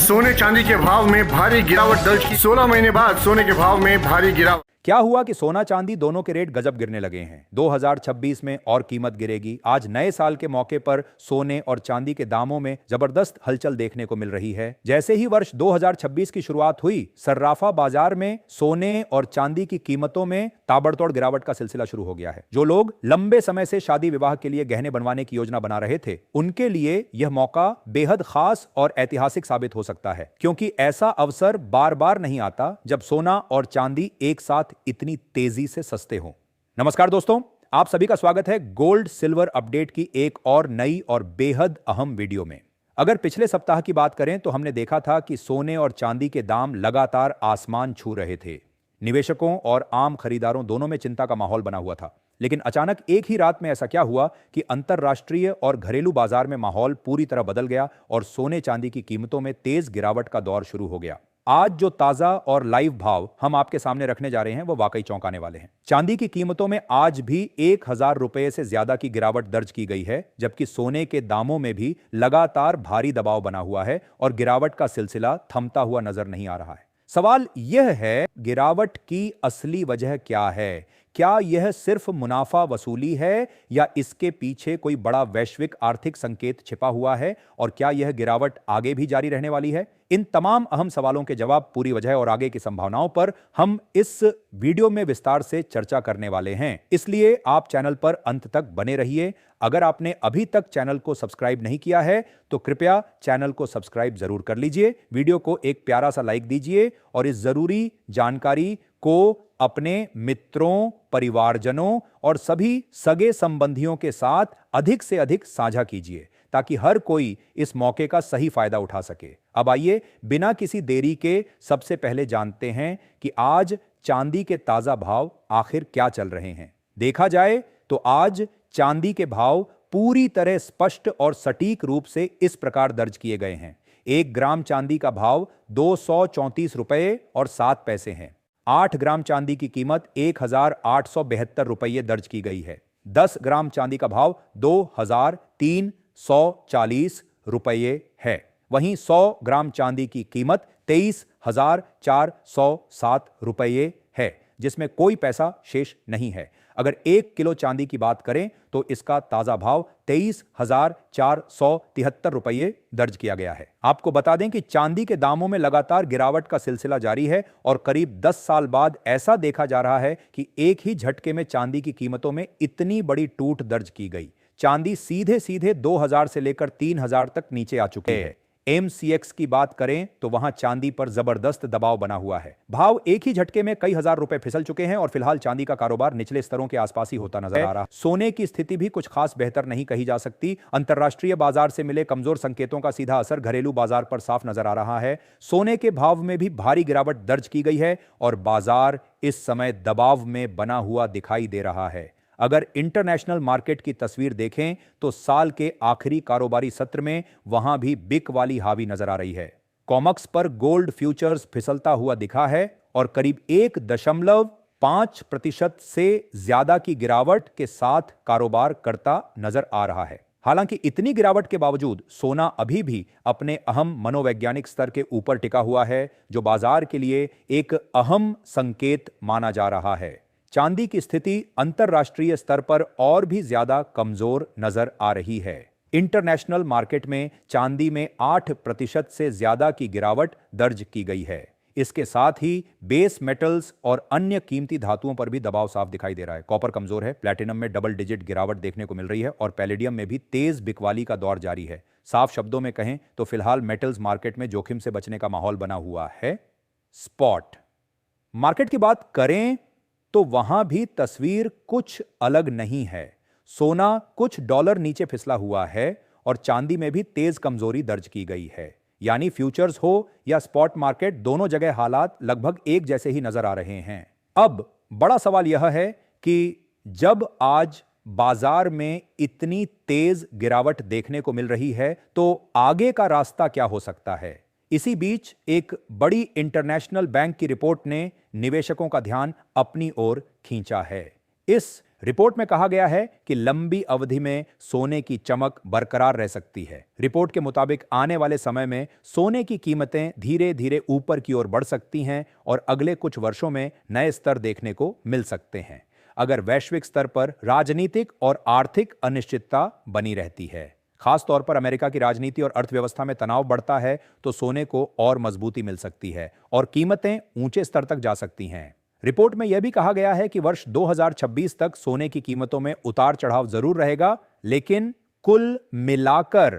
सोने चांदी के भाव में भारी गिरावट दर्ज की। 16 महीने बाद सोने के भाव में भारी गिरावट। क्या हुआ कि सोना चांदी दोनों के रेट गजब गिरने लगे हैं। 2026 में और कीमत गिरेगी। आज नए साल के मौके पर सोने और चांदी के दामों में जबरदस्त हलचल देखने को मिल रही है। जैसे ही वर्ष 2026 की शुरुआत हुई, सर्राफा बाजार में सोने और चांदी की कीमतों में ताबड़तोड़ गिरावट का सिलसिला शुरू हो गया है। जो लोग लंबे समय से शादी विवाह के लिए गहने बनवाने की योजना बना रहे थे, उनके लिए यह मौका बेहद खास और ऐतिहासिक साबित हो सकता है, क्योंकि ऐसा अवसर बार बार नहीं आता जब सोना और चांदी एक साथ इतनी तेजी से सस्ते हों। नमस्कार दोस्तों, आप सभी का स्वागत है गोल्ड सिल्वर अपडेट की एक और नई और बेहद अहम वीडियो में। अगर पिछले सप्ताह की बात करें तो हमने देखा था कि सोने और चांदी के दाम लगातार आसमान छू रहे थे। निवेशकों और आम खरीदारों दोनों में चिंता का माहौल बना हुआ था। लेकिन अचानक एक ही रात में ऐसा क्या हुआ कि अंतरराष्ट्रीय और घरेलू बाजार में माहौल पूरी तरह बदल गया और सोने चांदी की कीमतों में तेज गिरावट का दौर शुरू हो गया। आज जो ताजा और लाइव भाव हम आपके सामने रखने जा रहे हैं वो वाकई चौंकाने वाले हैं। चांदी की कीमतों में आज भी 1,000 रुपए से ज्यादा की गिरावट दर्ज की गई है, जबकि सोने के दामों में भी लगातार भारी दबाव बना हुआ है और गिरावट का सिलसिला थमता हुआ नजर नहीं आ रहा है। सवाल यह है, गिरावट की असली वजह क्या है? क्या यह सिर्फ मुनाफा वसूली है या इसके पीछे कोई बड़ा वैश्विक आर्थिक संकेत छिपा हुआ है? और क्या यह गिरावट आगे भी जारी रहने वाली है? इन तमाम अहम सवालों के जवाब, पूरी वजह और आगे की संभावनाओं पर हम इस वीडियो में विस्तार से चर्चा करने वाले हैं। इसलिए आप चैनल पर अंत तक बने रहिए। अगर आपने अभी तक चैनल को सब्सक्राइब नहीं किया है तो कृपया चैनल को सब्सक्राइब जरूर कर लीजिए, वीडियो को एक प्यारा सा लाइक दीजिए और इस जरूरी जानकारी को अपने मित्रों, परिवारजनों और सभी सगे संबंधियों के साथ अधिक से अधिक साझा कीजिए ताकि हर कोई इस मौके का सही फायदा उठा सके। अब आइए बिना किसी देरी के सबसे पहले जानते हैं कि आज चांदी के ताजा भाव आखिर क्या चल रहे हैं। देखा जाए तो आज चांदी के भाव पूरी तरह स्पष्ट और सटीक रूप से इस प्रकार दर्ज किए गए हैं। 1 ग्राम चांदी का भाव 234 रुपए और 7 पैसे है। 8 ग्राम चांदी की कीमत 1,872 रुपये दर्ज की गई है। 10 ग्राम चांदी का भाव 2,340 रुपये है। वहीं 100 ग्राम चांदी की कीमत 23,407 रुपये है, जिसमें कोई पैसा शेष नहीं है। अगर 1 किलो चांदी की बात करें तो इसका ताजा भाव 23,473 रुपये दर्ज किया गया है। आपको बता दें कि चांदी के दामों में लगातार गिरावट का सिलसिला जारी है और करीब 10 साल बाद ऐसा देखा जा रहा है कि एक ही झटके में चांदी की कीमतों में इतनी बड़ी टूट दर्ज की गई। चांदी सीधे सीधे 2,000 से लेकर 3,000 तक नीचे आ चुके हैं। MCX की बात करें तो वहां चांदी पर जबरदस्त दबाव बना हुआ है। भाव एक ही झटके में कई हजार रुपए फिसल चुके हैं और फिलहाल चांदी का कारोबार निचले स्तरों के आसपास ही होता नजर आ रहा है। सोने की स्थिति भी कुछ खास बेहतर नहीं कही जा सकती। अंतरराष्ट्रीय बाजार से मिले कमजोर संकेतों का सीधा असर घरेलू बाजार पर साफ नजर आ रहा है। सोने के भाव में भी भारी गिरावट दर्ज की गई है और बाजार इस समय दबाव में बना हुआ दिखाई दे रहा है। अगर इंटरनेशनल मार्केट की तस्वीर देखें तो साल के आखिरी कारोबारी सत्र में वहां भी बिक वाली हावी नजर आ रही है। कॉमक्स पर गोल्ड फ्यूचर्स फिसलता हुआ दिखा है और करीब 1.5% से ज्यादा की गिरावट के साथ कारोबार करता नजर आ रहा है। हालांकि इतनी गिरावट के बावजूद सोना अभी भी अपने अहम मनोवैज्ञानिक स्तर के ऊपर टिका हुआ है, जो बाजार के लिए एक अहम संकेत माना जा रहा है। चांदी की स्थिति अंतरराष्ट्रीय स्तर पर और भी ज्यादा कमजोर नजर आ रही है। इंटरनेशनल मार्केट में चांदी में 8% से ज्यादा की गिरावट दर्ज की गई है। इसके साथ ही बेस मेटल्स और अन्य कीमती धातुओं पर भी दबाव साफ दिखाई दे रहा है। कॉपर कमजोर है, प्लैटिनम में डबल डिजिट गिरावट देखने को मिल रही है और पैलेडियम में भी तेज बिकवाली का दौर जारी है। साफ शब्दों में कहें तो फिलहाल मेटल्स मार्केट में जोखिम से बचने का माहौल बना हुआ है। स्पॉट मार्केट की बात करें तो वहां भी तस्वीर कुछ अलग नहीं है। सोना कुछ डॉलर नीचे फिसला हुआ है और चांदी में भी तेज कमजोरी दर्ज की गई है। यानी फ्यूचर्स हो या स्पॉट मार्केट, दोनों जगह हालात लगभग एक जैसे ही नजर आ रहे हैं। अब बड़ा सवाल यह है कि जब आज बाजार में इतनी तेज गिरावट देखने को मिल रही है तो आगे का रास्ता क्या हो सकता है? इसी बीच एक बड़ी इंटरनेशनल बैंक की रिपोर्ट ने निवेशकों का ध्यान अपनी ओर खींचा है। इस रिपोर्ट में कहा गया है कि लंबी अवधि में सोने की चमक बरकरार रह सकती है। रिपोर्ट के मुताबिक आने वाले समय में सोने की कीमतें धीरे धीरे ऊपर की ओर बढ़ सकती हैं और अगले कुछ वर्षों में नए स्तर देखने को मिल सकते हैं, अगर वैश्विक स्तर पर राजनीतिक और आर्थिक अनिश्चितता बनी रहती है। खास तौर पर अमेरिका की राजनीति और अर्थव्यवस्था में तनाव बढ़ता है तो सोने को और मजबूती मिल सकती है और कीमतें ऊंचे स्तर तक जा सकती हैं। रिपोर्ट में यह भी कहा गया है कि वर्ष 2026 तक सोने की कीमतों में उतार चढ़ाव जरूर रहेगा, लेकिन कुल मिलाकर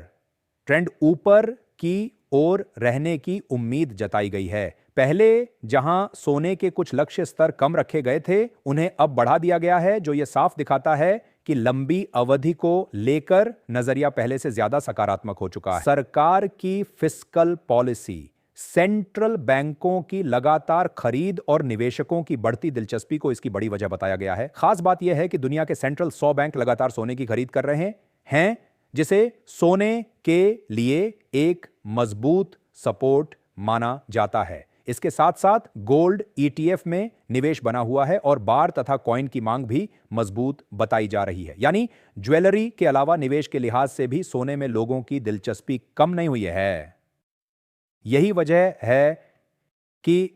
ट्रेंड ऊपर की ओर रहने की उम्मीद जताई गई है। पहले जहां सोने के कुछ लक्ष्य स्तर कम रखे गए थे, उन्हें अब बढ़ा दिया गया है, जो यह साफ दिखाता है कि लंबी अवधि को लेकर नजरिया पहले से ज्यादा सकारात्मक हो चुका है। सरकार की फिस्कल पॉलिसी, सेंट्रल बैंकों की लगातार खरीद और निवेशकों की बढ़ती दिलचस्पी को इसकी बड़ी वजह बताया गया है। खास बात यह है कि दुनिया के सेंट्रल 100 बैंक लगातार सोने की खरीद कर रहे हैं, जिसे सोने के लिए एक मजबूत सपोर्ट माना जाता है। इसके साथ साथ गोल्ड ETF में निवेश बना हुआ है और बार तथा कॉइन की मांग भी मजबूत बताई जा रही है। यानी ज्वेलरी के अलावा निवेश के लिहाज से भी सोने में लोगों की दिलचस्पी कम नहीं हुई है। यही वजह है कि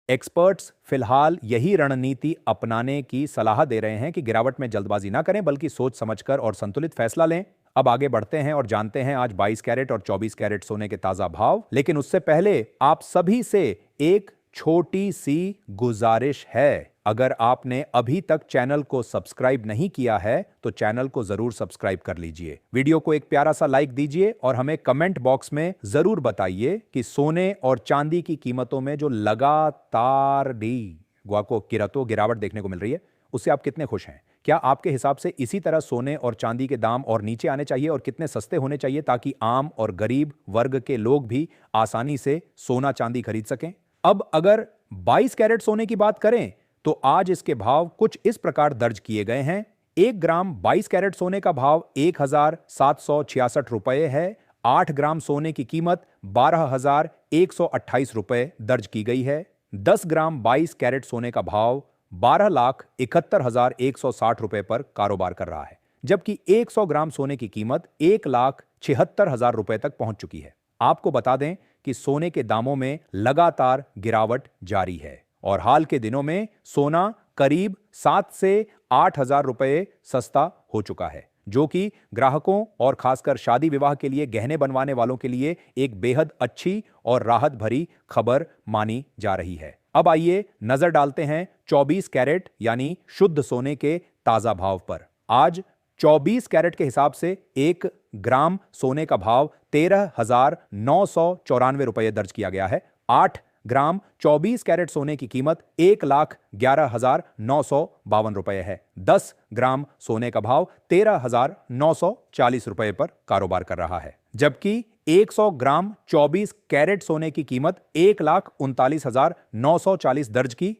एक्सपर्ट्स फिलहाल यही रणनीति अपनाने की सलाह दे रहे हैं कि गिरावट में जल्दबाजी ना करें, बल्कि सोच समझकर और संतुलित फैसला लें। अब आगे बढ़ते हैं और जानते हैं आज 22 कैरेट और 24 कैरेट सोने के ताजा भाव। लेकिन उससे पहले आप सभी से एक छोटी सी गुजारिश है। अगर आपने अभी तक चैनल को सब्सक्राइब नहीं किया है तो चैनल को जरूर सब्सक्राइब कर लीजिए, वीडियो को एक प्यारा सा लाइक दीजिए और हमें कमेंट बॉक्स में जरूर बताइए कि सोने और चांदी की कीमतों में जो लगातार गिरावट देखने को मिल रही है, उससे आप कितने खुश हैं। क्या आपके हिसाब से इसी तरह सोने और चांदी के दाम और नीचे आने चाहिए और कितने सस्ते होने चाहिए ताकि आम और गरीब वर्ग के लोग भी आसानी से सोना चांदी खरीद सकें? अब अगर 22 कैरेट सोने की बात करें तो आज इसके भाव कुछ इस प्रकार दर्ज किए गए हैं। 1 ग्राम 22 कैरेट सोने का भाव 1,766 रुपए है। 8 ग्राम सोने की कीमत 12,128 रुपए दर्ज की गई है। 10 ग्राम 22 कैरेट सोने का भाव 12,71,160 रुपए पर कारोबार कर रहा है, जबकि 100 ग्राम सोने की कीमत 1,76,000 रुपए तक पहुंच चुकी है। आपको बता दें कि सोने के दामों में लगातार गिरावट जारी है और हाल के दिनों में सोना करीब 7 से 8,000 रुपए सस्ता हो चुका है, जो कि ग्राहकों और खासकर शादी विवाह के लिए गहने बनवाने वालों के लिए एक बेहद अच्छी और राहत भरी खबर मानी जा रही है। अब आइए नजर डालते हैं 24 कैरेट यानी शुद्ध सोने के ताजा भाव पर। आज 24 कैरेट के हिसाब से 1 ग्राम सोने का भाव 13,994 रुपये दर्ज किया गया है। 8 ग्राम 24 कैरेट सोने की कीमत 1,11,952 रुपये है। 10 ग्राम सोने का भाव 13,940 रुपये पर कारोबार कर रहा है, जबकि 100 ग्राम 24 कैरेट सोने की कीमत 1,39,940 दर्ज की